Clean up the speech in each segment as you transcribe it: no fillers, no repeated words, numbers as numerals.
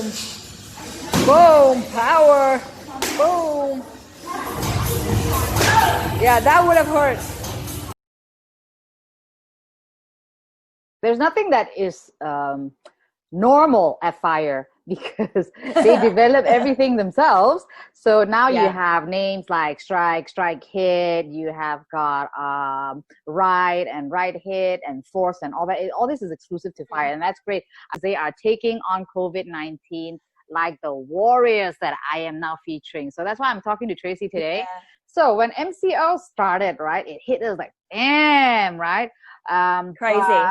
Boom. Boom. Power. Boom. Yeah, that would have hurt. There's nothing that is normal at fire because they develop everything themselves. So now you have names like strike, strike hit. You have got right and right hit and force and all that. All this is exclusive to fire, and that's great. They are taking on COVID-19 like the warriors that I am now featuring. So that's why I'm talking to Tracy today. Yeah. So when MCO started, right, it hit us like, damn, right? Crazy.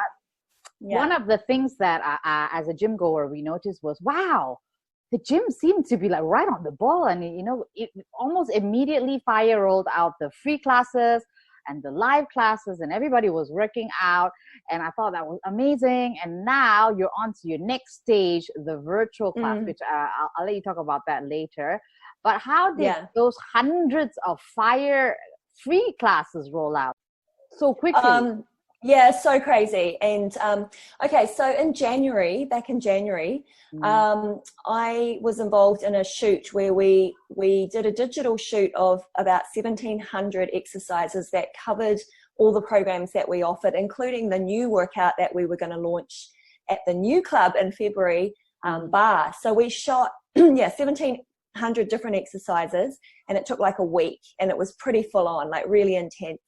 One of the things that as a gym goer we noticed was, wow, the gym seemed to be like right on the ball. And, you know, it almost immediately fire rolled out the free classes and the live classes, and everybody was working out. And I thought that was amazing. And now you're on to your next stage, the virtual class, which I'll let you talk about that later. But how did those hundreds of fire free classes roll out so quickly? Yeah, so crazy. And okay, so back in January, I was involved in a shoot where we did a digital shoot of about 1,700 exercises that covered all the programs that we offered, including the new workout that we were going to launch at the new club in February, bar. So we shot 1,700 different exercises, and it took like a week, and it was pretty full on, like really intense.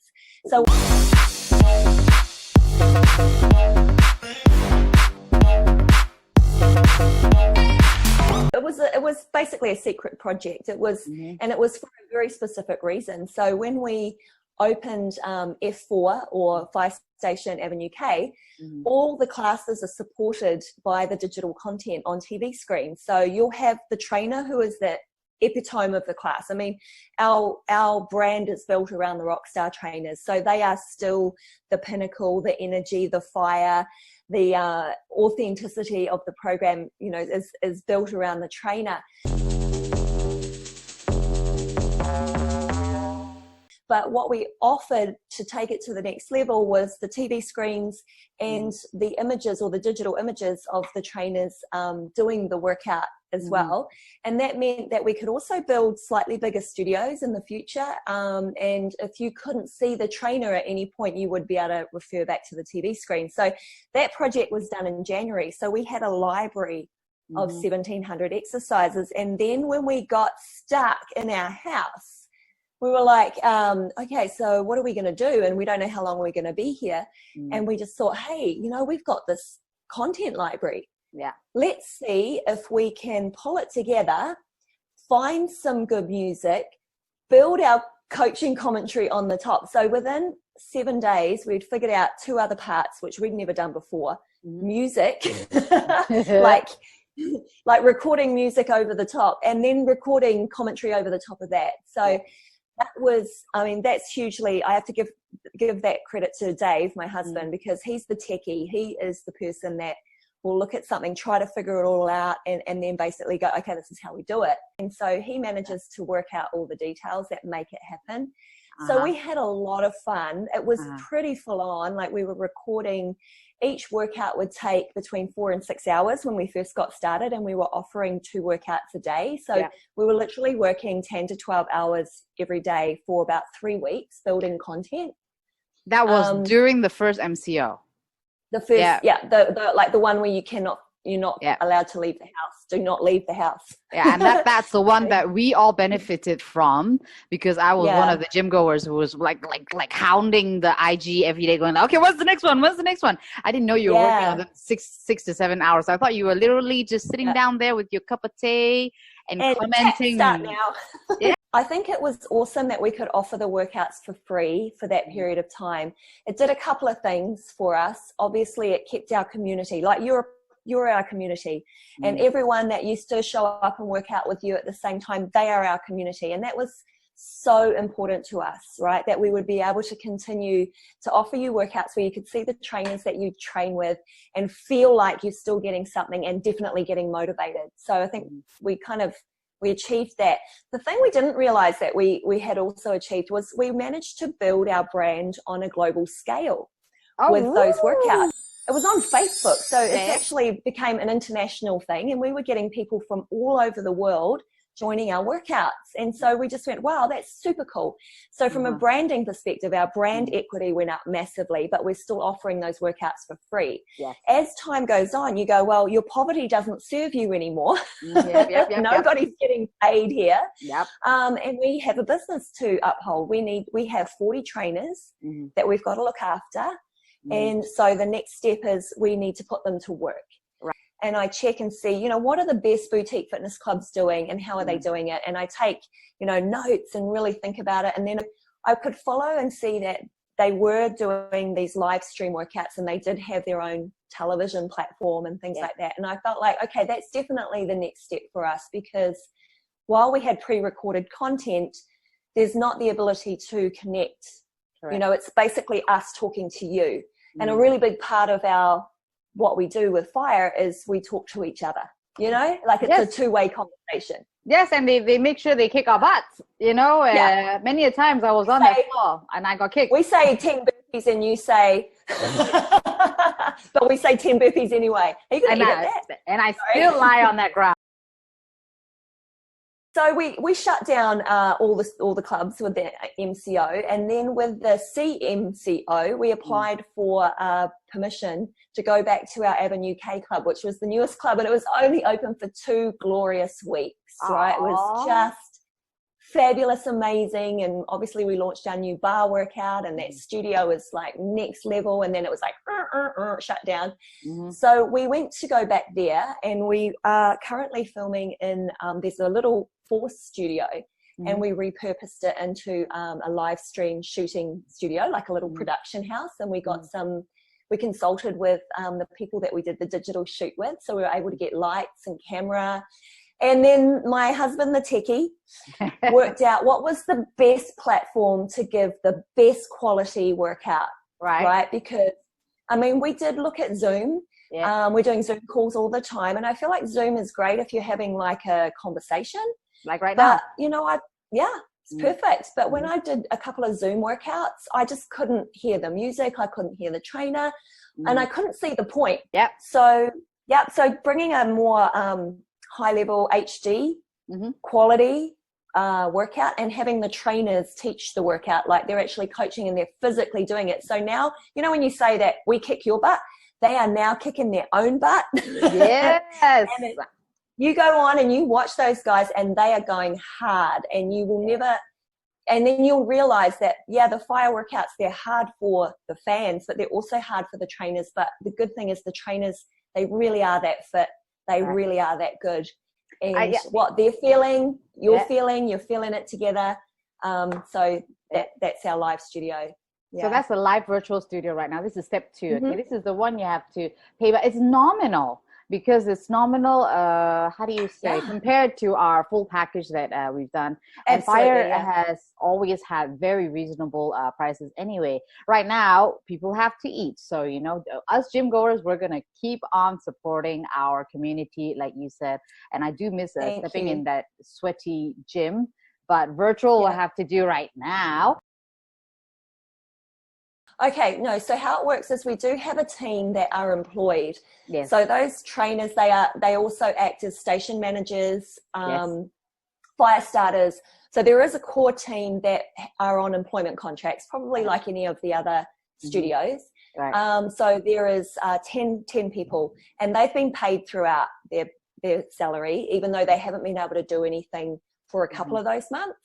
So it was basically a secret project. It was, and it was for a very specific reason. So when we opened F4 or Fire Station Avenue K, all the classes are supported by the digital content on TV screens. So you'll have the trainer who is the epitome of the class. I mean, our brand is built around the rockstar trainers. So they are still the pinnacle, the energy, the fire, the authenticity of the program, you know, is built around the trainer. But what we offered to take it to the next level was the TV screens and the images, or the digital images of the trainers doing the workout as well. And that meant that we could also build slightly bigger studios in the future. And if you couldn't see the trainer at any point, you would be able to refer back to the TV screen. So that project was done in January. So we had a library of 1,700 exercises. And then when we got stuck in our house, we were like, okay, so what are we going to do? And we don't know how long we're going to be here. And we just thought, hey, you know, we've got this content library. Yeah. Let's see if we can pull it together, find some good music, build our coaching commentary on the top. So within 7 days, we'd figured out 2 other parts, which we'd never done before. Music, like recording music over the top, and then recording commentary over the top of that. So that was, I mean, that's hugely, I have to give that credit to Dave, my husband, because he's the techie. He is the person that will look at something, try to figure it all out, and then basically go, okay, this is how we do it. And so he manages to work out all the details that make it happen. So we had a lot of fun. It was pretty full on. Like, we were recording, each workout would take between 4 and 6 hours when we first got started, and we were offering 2 workouts a day. So we were literally working 10 to 12 hours every day for about 3 weeks building content. That was during the first MCO. The first, the one where you're not allowed to leave the house. Do not leave the house. And that's the one that we all benefited from, because I was one of the gym goers who was like hounding the IG every day, going, okay, what's the next one? What's the next one? I didn't know you were working on them 6 to 7 hours. I thought you were literally just sitting down there with your cup of tea and commenting. Start now. I think it was awesome that we could offer the workouts for free for that period of time. It did a couple of things for us. Obviously, it kept our community, like you're our community, and everyone that used to show up and work out with you at the same time, they are our community. And that was so important to us, right? That we would be able to continue to offer you workouts where you could see the trainers that you train with and feel like you're still getting something and definitely getting motivated. So I think we achieved that. The thing we didn't realize that we had also achieved was we managed to build our brand on a global scale with those workouts. It was on Facebook. So it actually became an international thing, and we were getting people from all over the world joining our workouts. And so we just went, wow, that's super cool. So from a branding perspective, our brand equity went up massively, but we're still offering those workouts for free. As time goes on, you go, well, your poverty doesn't serve you anymore. Nobody's getting paid here. And we have a business to uphold. We have 40 trainers that we've got to look after. And so the next step is we need to put them to work. And I check and see, you know, what are the best boutique fitness clubs doing and how are they doing it? And I take, you know, notes and really think about it. And then I could follow and see that they were doing these live stream workouts, and they did have their own television platform and things like that. And I felt like, okay, that's definitely the next step for us, because while we had pre-recorded content, there's not the ability to connect. You know, it's basically us talking to you. And a really big part of what we do with Fire is we talk to each other, you know, like it's a two-way conversation. Yes, and they make sure they kick our butts, you know. Many a times I was on that floor and I got kicked. We say 10 burpees and you say, but we say 10 burpees anyway. Are you going to get that? And I still lie on that ground. So we shut down all the clubs with the MCO, and then with the CMCO, we applied for permission to go back to our Avenue K club, which was the newest club, and it was only open for 2 glorious weeks, right? It was just fabulous, amazing, and obviously we launched our new bar workout, and that studio was like next level, and then it was like shut down. So we went to go back there, and we are currently filming in there's a little Force studio, and we repurposed it into a live stream shooting studio, like a little production house. And we got we consulted with the people that we did the digital shoot with, so we were able to get lights and camera. And then my husband, the techie, worked out what was the best platform to give the best quality workout, right? Because I mean, we did look at Zoom. We're doing Zoom calls all the time, and I feel like Zoom is great if you're having like a conversation. Like right now, you know, it's perfect. But when I did a couple of Zoom workouts, I just couldn't hear the music. I couldn't hear the trainer, and I couldn't see the point. So bringing a more high level HD quality workout, and having the trainers teach the workout, like they're actually coaching and they're physically doing it. So now, you know, when you say that we kick your butt, they are now kicking their own butt. You go on and you watch those guys, and they are going hard, and you will never, and then you'll realize that, the Fire workouts, they're hard for the fans, but they're also hard for the trainers. But the good thing is the trainers, they really are that fit. They really are that good. And what they're feeling, you're feeling it together. So that's our live studio. So that's the live virtual studio right now. This is step 2. Okay, this is the one you have to pay, but it's nominal. Because it's nominal, how do you say, compared to our full package that we've done. And Fire has always had very reasonable prices anyway. Right now, people have to eat. So, you know, us gym goers, we're going to keep on supporting our community, like you said. And I do miss stepping in that sweaty gym. But virtual we'll have to do right now. Okay, no, so how it works is we do have a team that are employed. So those trainers, they also act as station managers, fire starters. So there is a core team that are on employment contracts, probably like any of the other studios. So there is 10 people, and they've been paid throughout their salary, even though they haven't been able to do anything for a couple of those months.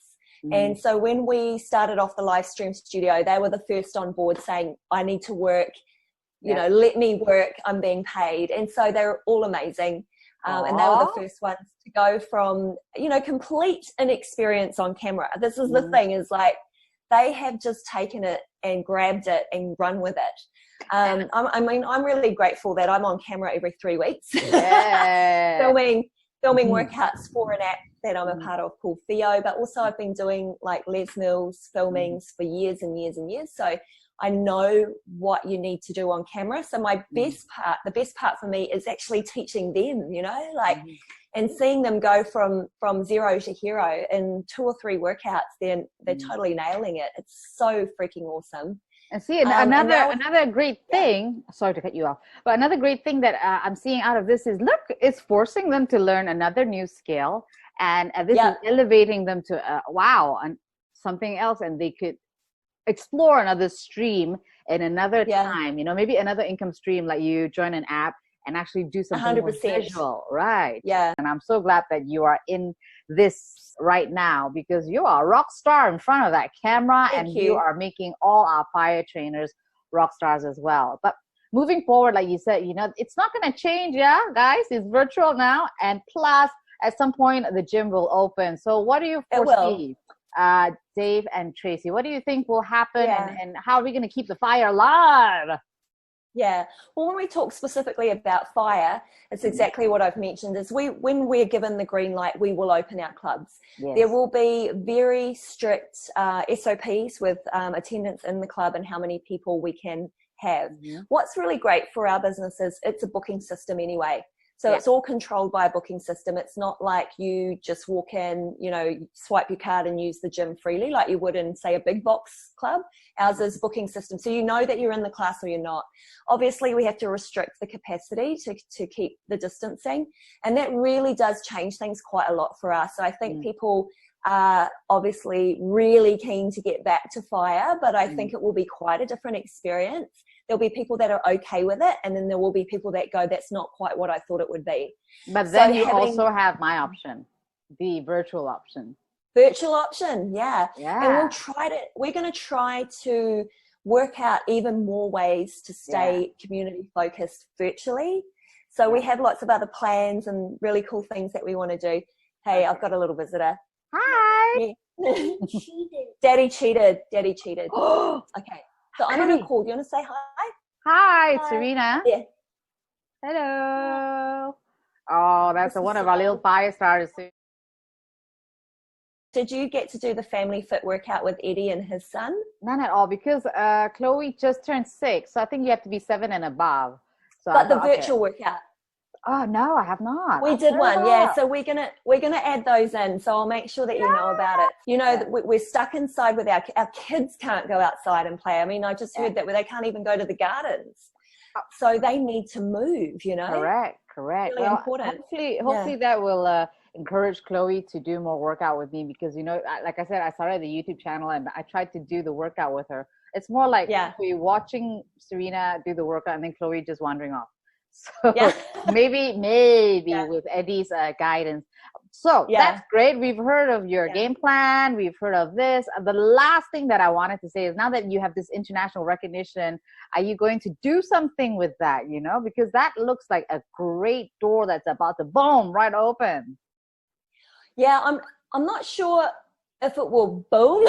And so when we started off the live stream studio, they were the first on board saying, I need to work, you know, let me work, I'm being paid. And so they're all amazing. And they were the first ones to go from, you know, complete inexperience on camera. This is the thing, is like, they have just taken it and grabbed it and run with it. I mean, I'm really grateful that I'm on camera every 3 weeks, filming workouts for an app that I'm a part of called Theo, but also I've been doing like Les Mills filmings for years and years and years. So I know what you need to do on camera. So my the best part for me is actually teaching them, you know, like, and seeing them go from 0 to hero in 2 or 3 workouts. They're totally nailing it. It's so freaking awesome. And see, another great thing, sorry to cut you off, but another great thing that I'm seeing out of this is, look, it's forcing them to learn another new skill. And this is elevating them to, wow, and something else. And they could explore another stream in another time, you know, maybe another income stream, like you join an app and actually do something 100%. more visual, right? Yeah. And I'm so glad that you are in this right now, because you are a rock star in front of that camera. Thank you. You are making all our fire trainers rock stars as well. But moving forward, like you said, you know, it's not going to change, guys. It's virtual now, and plus at some point the gym will open. So what do you foresee, Dave and Tracy? What do you think will happen, and how are we going to keep the fire alive? Yeah, well, when we talk specifically about fire, it's exactly what I've mentioned, is when we're given the green light, we will open our clubs. Yes. There will be very strict SOPs with attendance in the club and how many people we can have. Mm-hmm. What's really great for our business is it's a booking system anyway. So it's all controlled by a booking system. It's not like you just walk in, you know, swipe your card and use the gym freely like you would in, say, a big box club. Ours is booking system. So you know that you're in the class or you're not. Obviously, we have to restrict the capacity to keep the distancing. And that really does change things quite a lot for us. So I think people are obviously really keen to get back to fire, but I think it will be quite a different experience. There'll be people that are okay with it, and then there will be people that go, that's not quite what I thought it would be. But then you also have my option, the virtual option. Virtual option, yeah. And we're going to try to work out even more ways to stay community focused virtually. So we have lots of other plans and really cool things that we want to do. Hey, I've got a little visitor. Hi. Yeah. Daddy cheated. Okay. So I'm going to call. Do you want to say hi? Hi, it's Serena. Yeah. Hello. Oh, that's one of our little fire starters. Did you get to do the family fit workout with Eddie and his son? None at all, because Chloe just turned 6. So I think you have to be 7 and above. So but the virtual workout. Oh no, I have not. We did one, So we're gonna add those in. So I'll make sure that you know about it. You know, we're stuck inside with our kids can't go outside and play. I mean, I just heard that they can't even go to the gardens. So they need to move. You know. Correct. Really important. Hopefully that will encourage Chloe to do more workout with me, because you know, like I said, I started the YouTube channel and I tried to do the workout with her. It's more like we're watching Serena do the workout and then Chloe just wandering off. So maybe with Eddie's guidance. So that's great. We've heard of your game plan. We've heard of this. The last thing that I wanted to say is, now that you have this international recognition, are you going to do something with that? You know, because that looks like a great door that's about to boom right open. Yeah, I'm not sure if it will boom,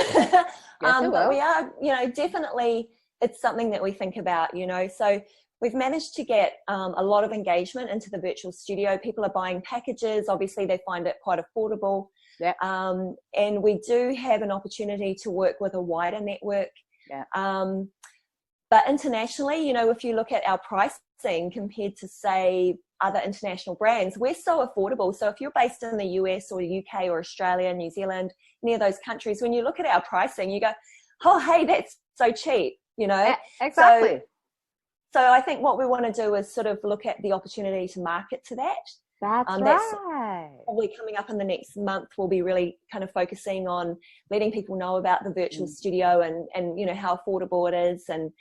but we are, you know, definitely it's something that we think about, you know. So we've managed to get a lot of engagement into the virtual studio. People are buying packages. Obviously, they find it quite affordable. Yeah. And we do have an opportunity to work with a wider network. Yeah. But internationally, you know, if you look at our pricing compared to, say, other international brands, we're so affordable. So if you're based in the US or UK or Australia, New Zealand, any of those countries, when you look at our pricing, you go, oh, hey, that's so cheap, you know? Yeah, exactly. So I think what we want to do is sort of look at the opportunity to market to that. That's right. Probably coming up in the next month, we'll be really kind of focusing on letting people know about the virtual studio and you know, how affordable it is, and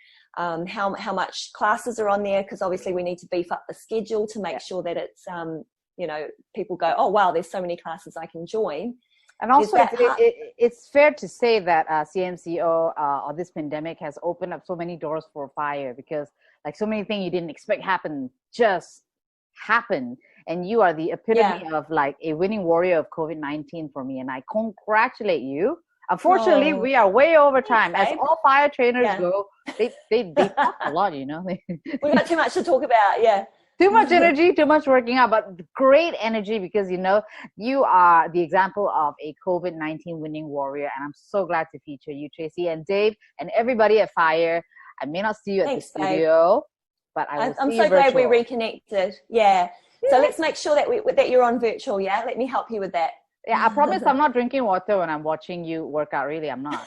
how much classes are on there, because obviously we need to beef up the schedule to make sure that it's, you know, people go, oh, wow, there's so many classes I can join. And also, it's fair to say that CMCO or this pandemic has opened up so many doors for fire, because like so many things you didn't expect just happened. And you are the epitome of like a winning warrior of COVID-19 for me. And I congratulate you. Unfortunately, we are way over time. As all fire trainers go, they talk a lot, you know. We've got too much to talk about, Too much energy, too much working out, but great energy, because, you know, you are the example of a COVID-19 winning warrior. And I'm so glad to feature you, Tracy, and Dave, and everybody at Fire. I may not see you at the studio, but I will I'm see so you glad we virtual. reconnected. So let's make sure that you're on virtual, Let me help you with that. Yeah, I promise I'm not drinking water when I'm watching you work out. Really, I'm not.